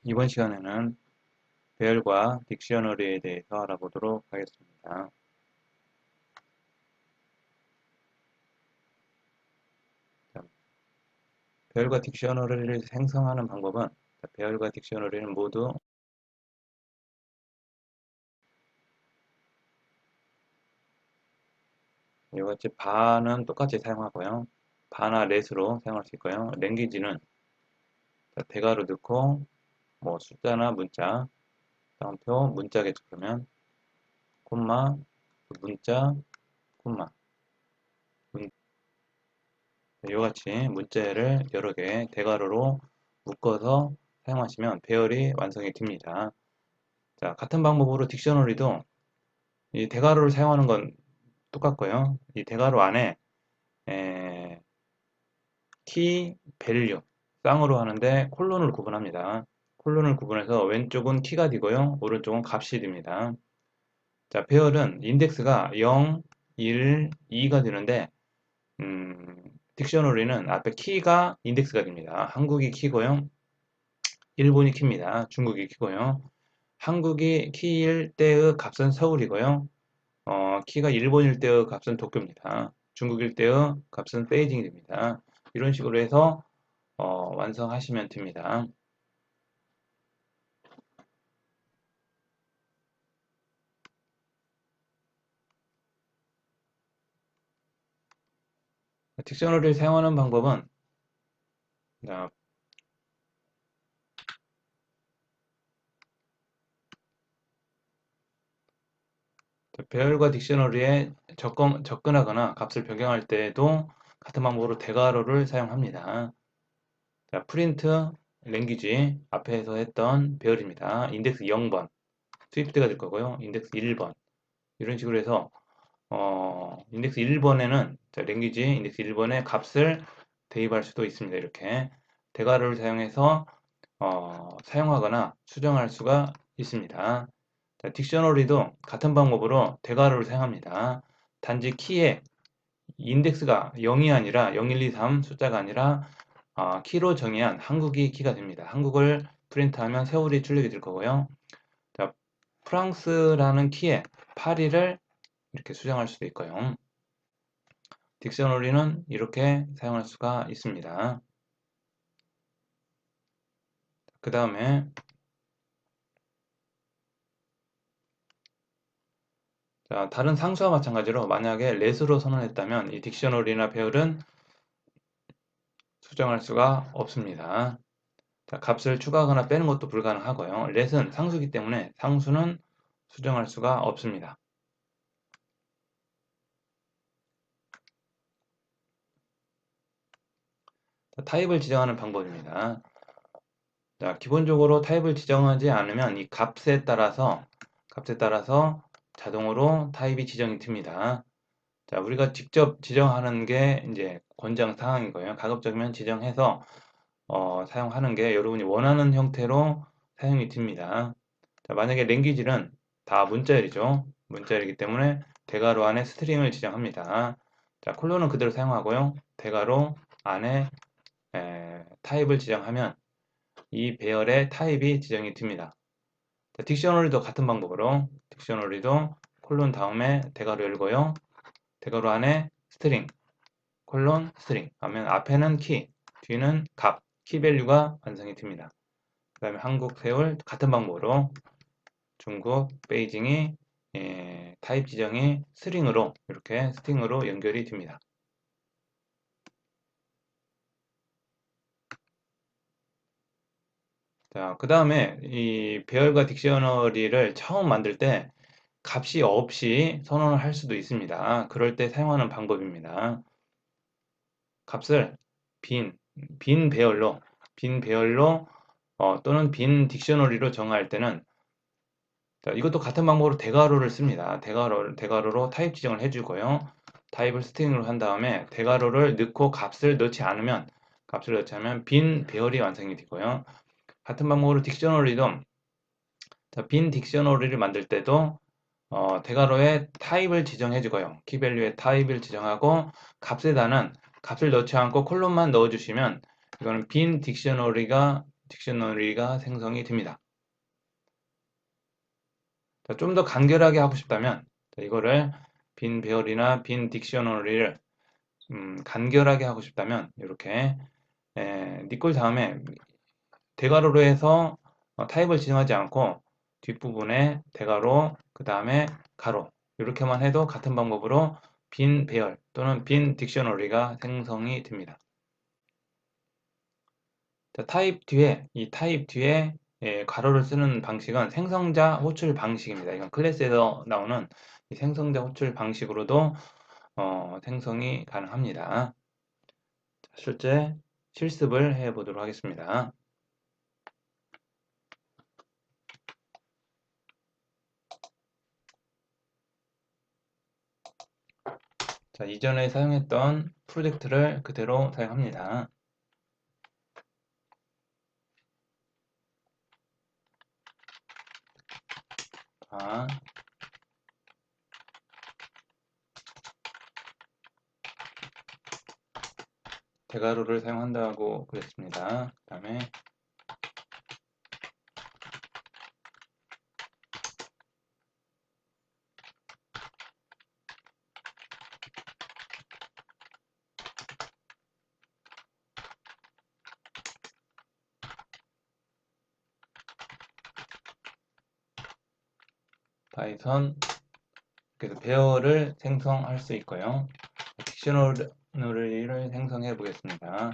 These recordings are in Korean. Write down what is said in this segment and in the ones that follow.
이번 시간에는 배열과 딕셔너리에 대해서 알아보도록 하겠습니다. 자, 배열과 딕셔너리를 생성하는 방법은 배열과 딕셔너리는 모두 이와 같이 바는 똑같이 사용하고요. 바나 렛으로 사용할 수 있고요. 랭귀지는 대괄호 넣고 숫자나 문자, 다음표 문자 개척하면 콤마, 문자, 콤마 이와 같이 문자를 여러 개 대괄호로 묶어서 사용하시면 배열이 완성이 됩니다. 자, 같은 방법으로 딕셔너리도 이 대괄호를 사용하는 건 똑같고요. 이 대괄호 안에 에, 키, 밸류, 쌍으로 하는데 콜론을 구분합니다. 콜론을 구분해서 왼쪽은 키가 되고요. 오른쪽은 값이 됩니다. 자, 배열은 인덱스가 0, 1, 2가 되는데 딕셔너리는 앞에 키가 인덱스가 됩니다. 한국이 키고요. 일본이 키입니다. 중국이 키고요. 한국이 키일 때의 값은 서울이고요. 키가 일본일 때의 값은 도쿄입니다. 중국일 때의 값은 베이징이 됩니다. 이런 식으로 해서 완성하시면 됩니다. 딕셔너리를 사용하는 방법은 자, 배열과 딕셔너리에 접근하거나 값을 변경할 때에도 같은 방법으로 대괄호를 사용합니다. 자, 프린트 랭귀지 앞에서 했던 배열입니다. 인덱스 0번 스위프트가 될 거고요. 인덱스 1번 이런 식으로 해서 인덱스 1번에는 랭귀지 인덱스 1번에 값을 대입할 수도 있습니다. 이렇게 대괄호를 사용해서 사용하거나 수정할 수가 있습니다. 자, 딕셔너리도 같은 방법으로 대괄호를 사용합니다. 단지 키에 인덱스가 0이 아니라 0, 1, 2, 3 숫자가 아니라 키로 정의한 한국이 키가 됩니다. 한국을 프린트하면 세월이 출력이 될 거고요. 자, 프랑스라는 키에 파리를 이렇게 수정할 수도 있고요. 딕셔너리는 이렇게 사용할 수가 있습니다. 그 다음에 다른 상수와 마찬가지로 만약에 let으로 선언했다면 이 딕셔너리나 배열은 수정할 수가 없습니다. 자, 값을 추가하거나 빼는 것도 불가능하고요. let은 상수이기 때문에 상수는 수정할 수가 없습니다. 자, 타입을 지정하는 방법입니다. 자, 기본적으로 타입을 지정하지 않으면 이 값에 따라서 자동으로 타입이 지정이 됩니다. 자, 우리가 직접 지정하는 게 이제 권장 사항이고요. 가급적이면 지정해서 사용하는 게 여러분이 원하는 형태로 사용이 됩니다. 자, 만약에 랭귀지는 다 문자열이죠. 문자열이기 때문에 대괄호 안에 스트링을 지정합니다. 자, 콜론은 그대로 사용하고요. 대괄호 안에 타입을 지정하면 이 배열의 타입이 지정이 됩니다. 자, 딕셔너리도 같은 방법으로 딕셔너리도 콜론 다음에 대괄호 열고요. 대괄호 안에 스트링 콜론 스트링 하면 앞에는 키, 뒤는 값, 키밸류가 완성이 됩니다. 그 다음에 한국, 세울 같은 방법으로 중국, 베이징이 타입 지정이 스트링으로 이렇게 스트링으로 연결이 됩니다. 자, 그 다음에 이 배열과 딕셔너리를 처음 만들 때 값이 없이 선언을 할 수도 있습니다. 그럴 때 사용하는 방법입니다. 값을 빈 배열로 또는 빈 딕셔너리로 정할 때는 자, 이것도 같은 방법으로 대괄호를 씁니다. 대괄호로 타입 지정을 해주고요. 타입을 스트링으로 한 다음에 대괄호를 넣고 값을 넣지 않으면 빈 배열이 완성이 되고요. 같은 방법으로 딕셔너리도 빈 딕셔너리를 만들 때도 대괄호에 타입을 지정해주고요. 키밸류에 타입을 지정하고 값에다는 값을 넣지 않고 콜론만 넣어주시면 이거는 빈 딕셔너리가 딕셔너리가 생성이 됩니다. 좀 더 간결하게 하고 싶다면 이거를 빈 배열이나 빈 딕셔너리를 간결하게 하고 싶다면 이렇게 니꼴 다음에 대괄호로 해서 타입을 지정하지 않고 뒷부분에 대괄호 그 다음에 가로 이렇게만 해도 같은 방법으로 빈 배열 또는 빈 딕셔너리가 생성이 됩니다. 자, 이 타입 뒤에 괄호를 쓰는 방식은 생성자 호출 방식입니다. 이건 클래스에서 나오는 이 생성자 호출 방식으로도 생성이 가능합니다. 자, 실제 실습을 해 보도록 하겠습니다. 자, 이전에 사용했던 프로젝트를 그대로 사용합니다. 자, 대괄호를 사용한다고 그랬습니다. 그 다음에 파이썬 그래서 배열을 생성할 수 있고요. 딕셔너리를 생성해 보겠습니다.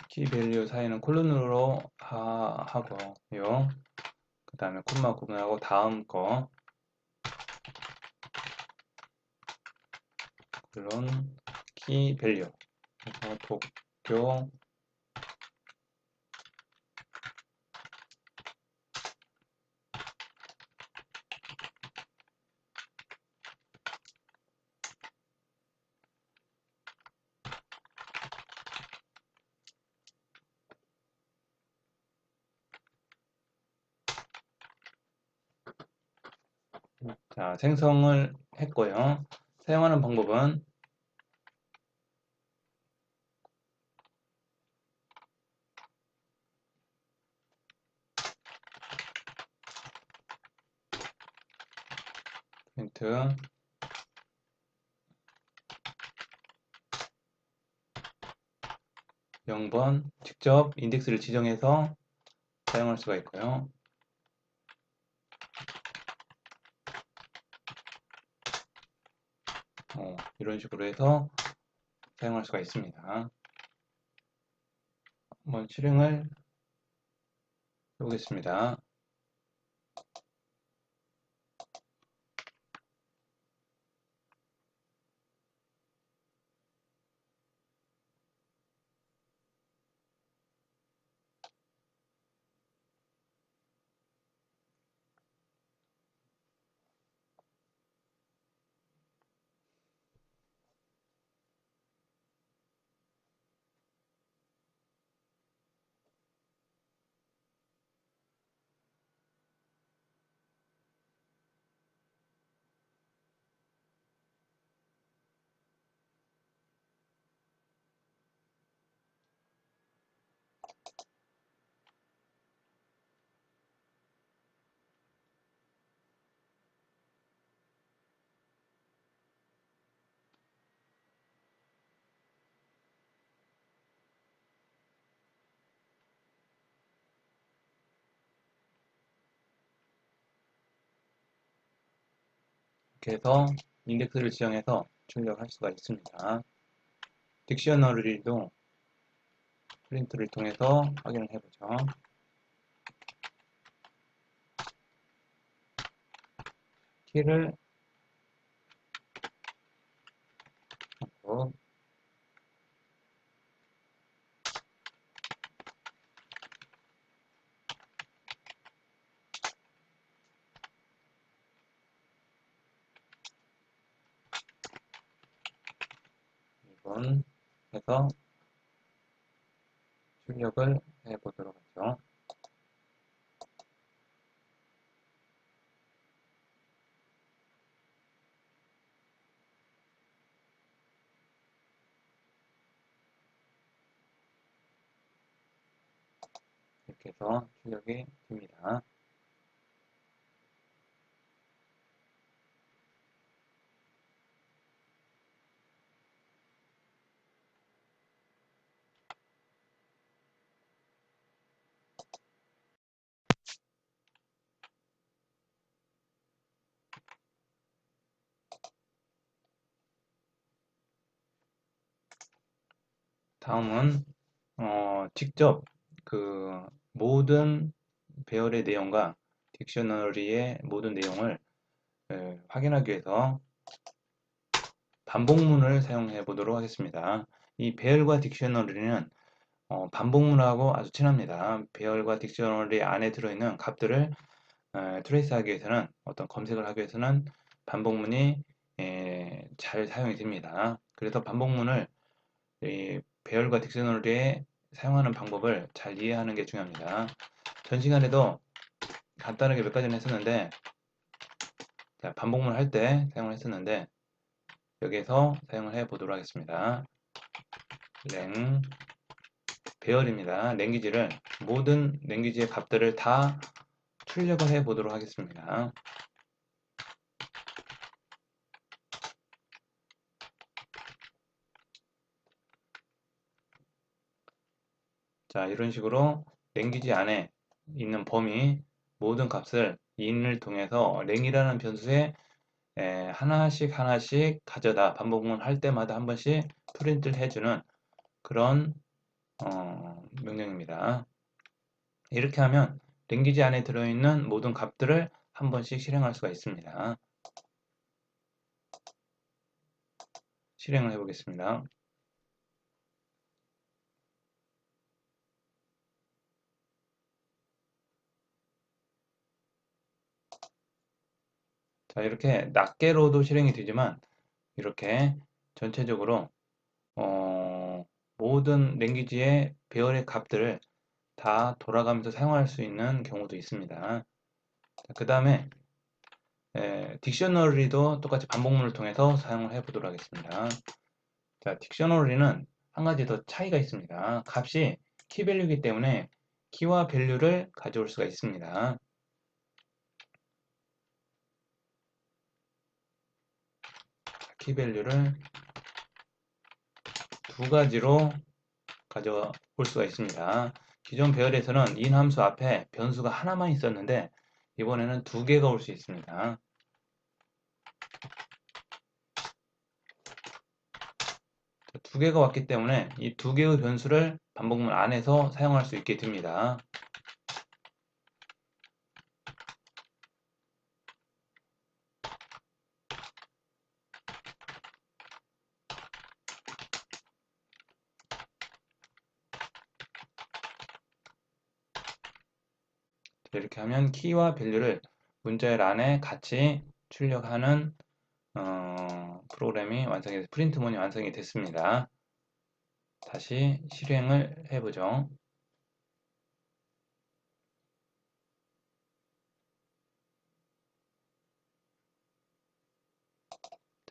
키 밸류 사이는 콜론으로 하고요. 그 다음에 콤마 구분하고 다음 거 콜론 키 밸류 그래서 도쿄 자, 생성을 했고요. 사용하는 방법은 프린트 0번 직접 인덱스를 지정해서 사용할 수가 있고요. 이런 식으로 해서 사용할 수가 있습니다. 한번 실행을 해보겠습니다. 이렇게 해서 인덱스를 지정해서 출력할 수가 있습니다. 딕셔너리도 프린트를 통해서 확인을 해보죠. 키를 넣고 분 해서 출력을 해보도록 하죠. 이렇게 해서 출력이 됩니다. 다음은 직접 그 모든 배열의 내용과 딕셔너리의 모든 내용을 확인하기 위해서 반복문을 사용해 보도록 하겠습니다. 이 배열과 딕셔너리는 반복문하고 아주 친합니다. 배열과 딕셔너리 안에 들어있는 값들을 트레이스하기 위해서는 어떤 검색을 하기 위해서는 반복문이 잘 사용이 됩니다. 그래서 반복문을 이 배열과 딕셔너리에 사용하는 방법을 잘 이해하는 게 중요합니다. 전 시간에도 간단하게 몇 가지는 했었는데 반복문 할 때 사용을 했었는데 여기에서 사용을 해 보도록 하겠습니다. 랭 배열입니다. 랭귀지를 모든 랭귀지의 값들을 다 출력을 해 보도록 하겠습니다. 자, 이런 식으로 랭귀지 안에 있는 범위 모든 값을 in을 통해서 랭이라는 변수에 하나씩 하나씩 가져다 반복문 할 때마다 한 번씩 프린트를 해주는 그런 명령입니다. 이렇게 하면 랭귀지 안에 들어있는 모든 값들을 한 번씩 실행할 수가 있습니다. 실행을 해보겠습니다. 자, 이렇게 낱개로도 실행이 되지만 이렇게 전체적으로 모든 랭귀지의 배열의 값들을 다 돌아가면서 사용할 수 있는 경우도 있습니다. 그 다음에 딕셔너리도 똑같이 반복문을 통해서 사용을 해 보도록 하겠습니다. 자, 딕셔너리는 한 가지 더 차이가 있습니다. 값이 키밸류이기 때문에 키와 밸류를 가져올 수가 있습니다. 키밸류를 두 가지로 가져올 수가 있습니다. 기존 배열에서는 in 함수 앞에 변수가 하나만 있었는데 이번에는 두 개가 올 수 있습니다. 두 개가 왔기 때문에 이 두 개의 변수를 반복문 안에서 사용할 수 있게 됩니다. 이렇게 하면 키와 밸류를 문자열 안에 같이 출력하는 프로그램이 완성이 돼서 프린트문이 완성이 됐습니다. 다시 실행을 해보죠.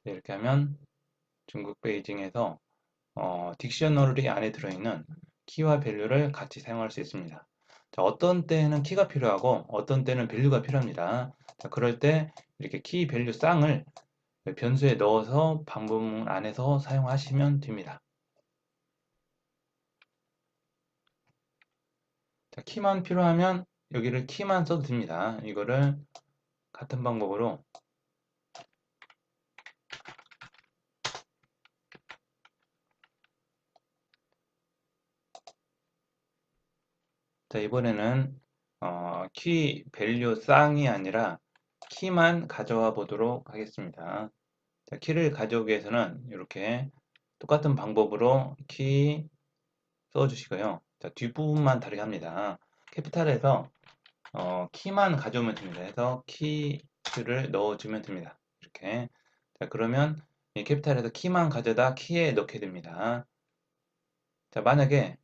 이렇게 하면 중국 베이징에서 딕셔너리 안에 들어있는 키와 밸류를 같이 사용할 수 있습니다. 자, 어떤 때는 키가 필요하고 어떤 때는 밸류가 필요합니다. 자, 그럴 때 이렇게 키 밸류 쌍을 변수에 넣어서 반복문 안에서 사용하시면 됩니다. 자, 키만 필요하면 여기를 키만 써도 됩니다. 이거를 같은 방법으로 자, 이번에는 키 밸류 쌍이 아니라 키만 가져와 보도록 하겠습니다. 자, 키를 가져오기 위해서는 이렇게 똑같은 방법으로 키 써주시고요. 자, 뒷부분만 다르게 합니다. 캐피탈에서 키만 가져오면 됩니다. 해서 키를 넣어주면 됩니다. 이렇게. 자, 그러면 이 캐피탈에서 키만 가져다 키에 넣게 됩니다. 자, 만약에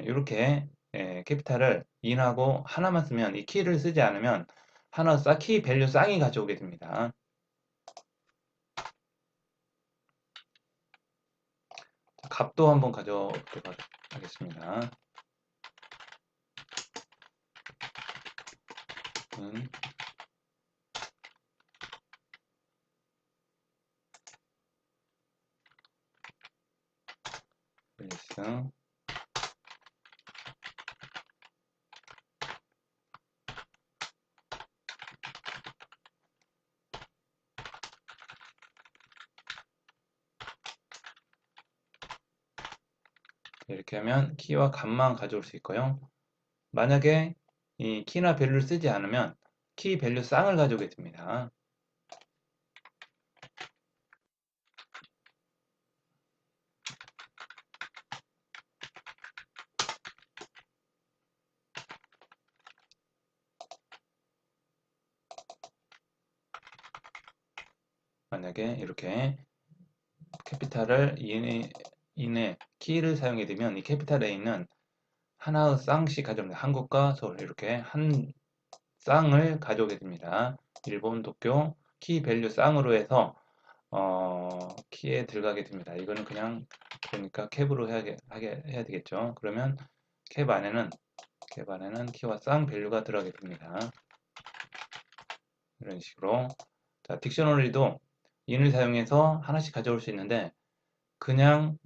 이렇게 캐피탈을 인하고 하나만 쓰면 이 키를 쓰지 않으면 하나 키 밸류 쌍이 가져오게 됩니다. 자, 값도 한번 가져오도록 하겠습니다. 밸리스 이렇게 하면 키와 값만 가져올 수 있고요. 만약에 이 키나 밸류를 쓰지 않으면 키 밸류 쌍을 가져오게 됩니다. 만약에 이렇게 캐피탈을 인의 키를 사용하게 되면 이 캐피탈에 있는 하나의 쌍씩 가져옵니다. 한국과 서울 이렇게 한 쌍을 가져오게 됩니다. 일본, 도쿄 키 밸류 쌍으로 해서 키에 들어가게 됩니다. 이거는 그냥 그러니까 캡으로 해야 되겠죠. 그러면 캡 안에는 키와 쌍 밸류가 들어가게 됩니다. 이런 식으로. 자, 딕셔너리도 인을 사용해서 하나씩 가져올 수 있는데 그냥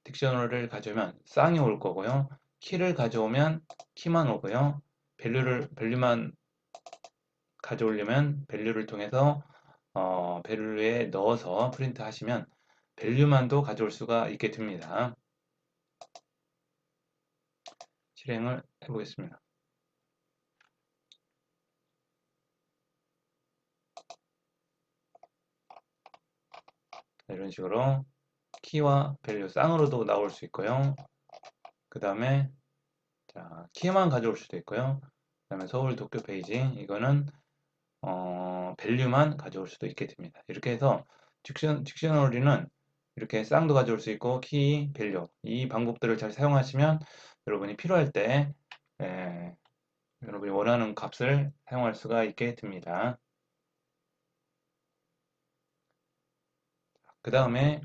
딕셔너리를 가져오면 쌍이 올 거고요. 키를 가져오면 키만 오고요. 밸류만 가져오려면 밸류를 통해서 밸류에 넣어서 프린트 하시면 밸류만도 가져올 수가 있게 됩니다. 실행을 해보겠습니다. 이런 식으로 키와 밸류 쌍으로도 나올 수 있고요. 그 다음에 키만 가져올 수도 있고요. 그 다음에 서울 도쿄 페이지 이거는 밸류만 가져올 수도 있게 됩니다. 이렇게 해서 딕셔너리는 이렇게 쌍도 가져올 수 있고 키, 밸류 이 방법들을 잘 사용하시면 여러분이 필요할 때 여러분이 원하는 값을 사용할 수가 있게 됩니다. 그 다음에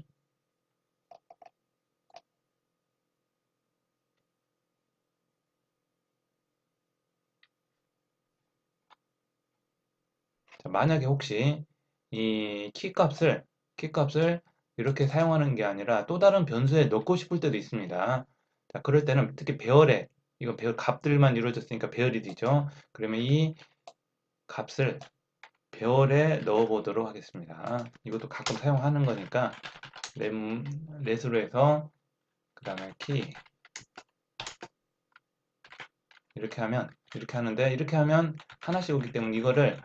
만약에 혹시 이 키 값을 이렇게 사용하는 게 아니라 또 다른 변수에 넣고 싶을 때도 있습니다. 자, 그럴 때는 특히 배열에 이건 배열 값들만 이루어졌으니까 배열이 되죠. 그러면 이 값을 배열에 넣어 보도록 하겠습니다. 이것도 가끔 사용하는 거니까 렛으로 해서 그 다음에 키 이렇게 하는데 이렇게 하면 하나씩 오기 때문에 이거를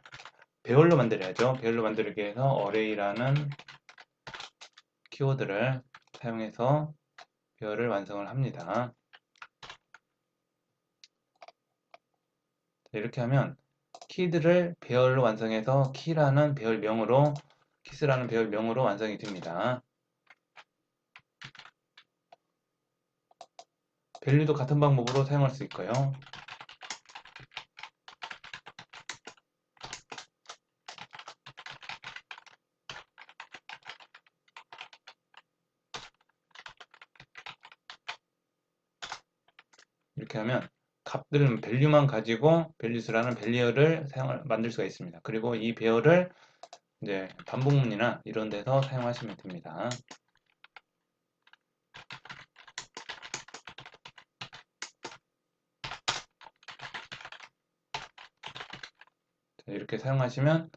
배열로 만들어야죠. 배열로 만들기 위해서 array라는 키워드를 사용해서 배열을 완성을 합니다. 이렇게 하면 키들을 배열로 완성해서 키스라는 배열명으로 완성이 됩니다. 밸류도 같은 방법으로 사용할 수 있고요. 이렇게 하면 값들은 밸류만 가지고 밸류스라는 배열을 만들 수가 있습니다. 그리고 이 배열을 이제 반복문이나 이런 데서 사용하시면 됩니다. 이렇게 사용하시면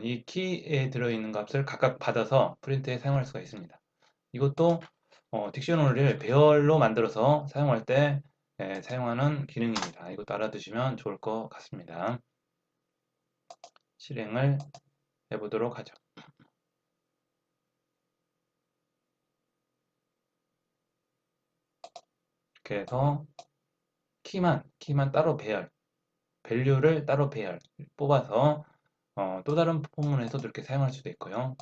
이 키에 들어있는 값을 각각 받아서 프린트에 사용할 수가 있습니다. 이것도 딕셔너리를 배열로 만들어서 사용할 때 사용하는 기능입니다. 이것도 알아두시면 좋을 것 같습니다. 실행을 해보도록 하죠. 이렇게 해서 키만 따로 밸류를 따로 뽑아서 또 다른 포문에서도 이렇게 사용할 수도 있고요.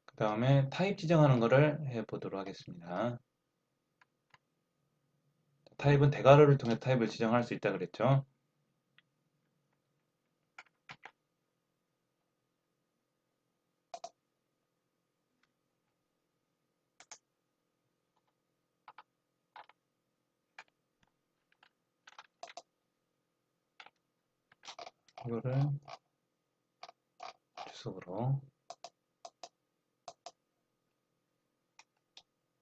그 다음에 타입 지정하는 거를 해보도록 하겠습니다. 타입은 대괄호를 통해 타입을 지정할 수 있다 그랬죠. 이거를 주석으로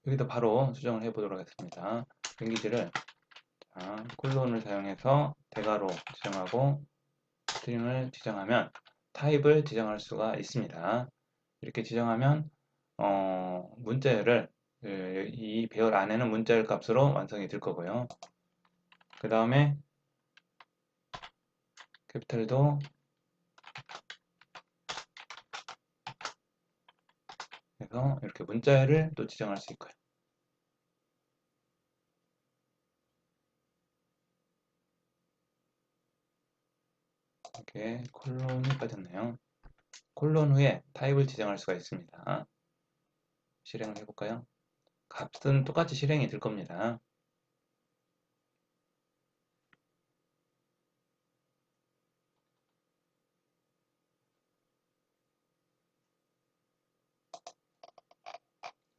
여기다 바로 수정을 해보도록 하겠습니다. 랭귀지를 콜론을 사용해서 대괄호 지정하고 스트링을 지정하면 타입을 지정할 수가 있습니다. 이렇게 지정하면 문자열을 이 배열 안에는 문자열 값으로 완성이 될 거고요. 그 다음에 캐피탈도 해서 이렇게 문자열을 또 지정할 수 있고요. 이렇게 콜론이 빠졌네요. 콜론 후에 타입을 지정할 수가 있습니다. 실행을 해볼까요? 값은 똑같이 실행이 될 겁니다.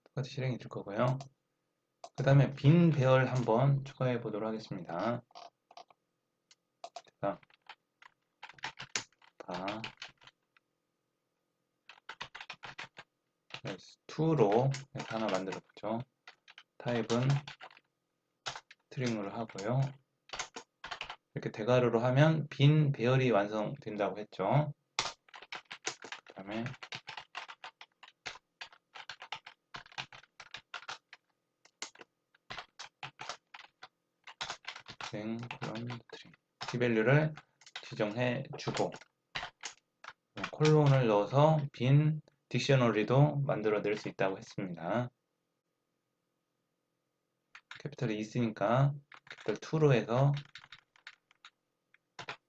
똑같이 실행이 될 거고요. 그 다음에 빈 배열 한번 추가해 보도록 하겠습니다. 자, 다 s2로 하나 만들어 보죠. 타입은 스트링으로 하고요. 이렇게 대괄호로 하면 빈 배열이 완성된다고 했죠. 그 다음에 스트링 키밸류를 지정해 주고 콜론을 넣어서 빈 딕셔너리도 만들어낼 수 있다고 했습니다. 캐피털이 있으니까 캐피털 2로 해서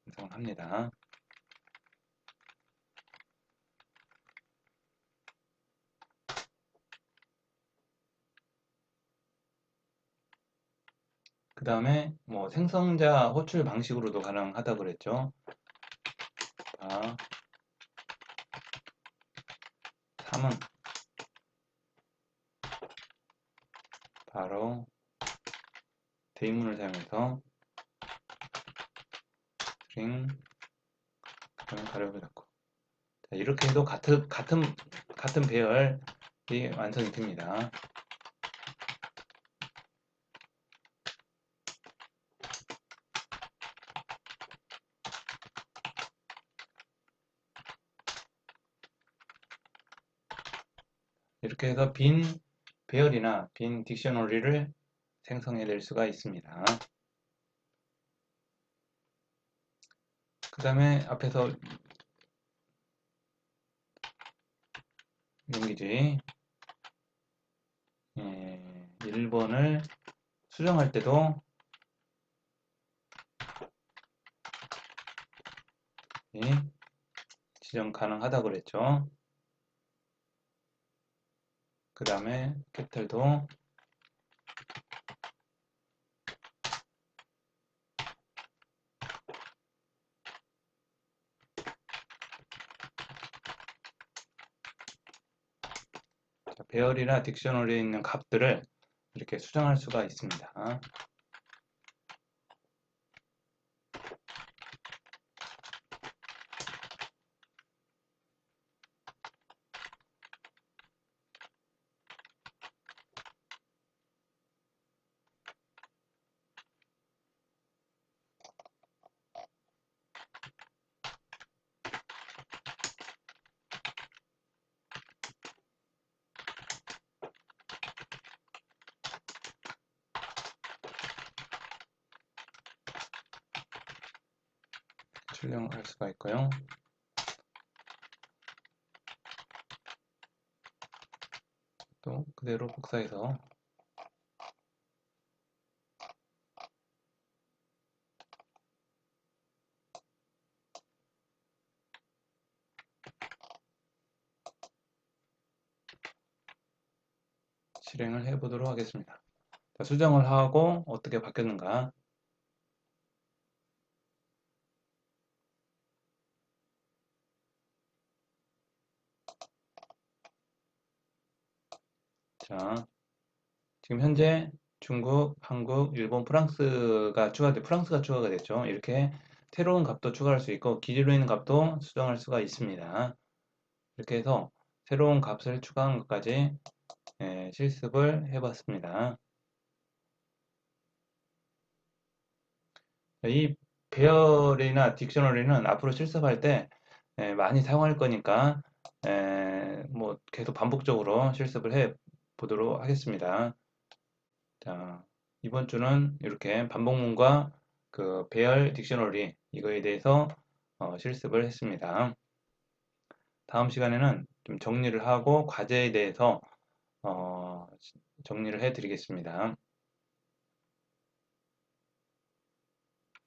완성을 합니다. 그 다음에 뭐 생성자 호출 방식으로도 가능하다고 그랬죠. 3은 바로 대입문을 사용해서 스트링 가로를 닫고 이렇게 해도 같은 배열이 완성이 됩니다. 이렇게 해서 빈 배열이나 빈 딕셔너리를 생성해낼 수가 있습니다. 그 다음에 앞에서 랭귀지 1번을 수정할 때도 지정 가능하다고 그랬죠. 그 다음에 캐피탈도 배열이나 딕셔너리에 있는 값들을 이렇게 수정할 수가 있습니다. 출력할 수가 있고요. 또 그대로 복사해서 실행을 해 보도록 하겠습니다. 자, 수정을 하고 어떻게 바뀌었는가. 자, 지금 현재 중국, 한국, 일본, 프랑스가 추가가 됐죠. 이렇게 새로운 값도 추가할 수 있고 기존에 있는 값도 수정할 수가 있습니다. 이렇게 해서 새로운 값을 추가한 것까지 실습을 해봤습니다. 이 배열이나 딕셔너리는 앞으로 실습할 때 많이 사용할 거니까 뭐 계속 반복적으로 실습을 해 보도록 하겠습니다. 자, 이번 주는 이렇게 반복문과 그 배열 딕셔너리 이거에 대해서 실습을 했습니다. 다음 시간에는 좀 정리를 하고 과제에 대해서 정리를 해 드리겠습니다.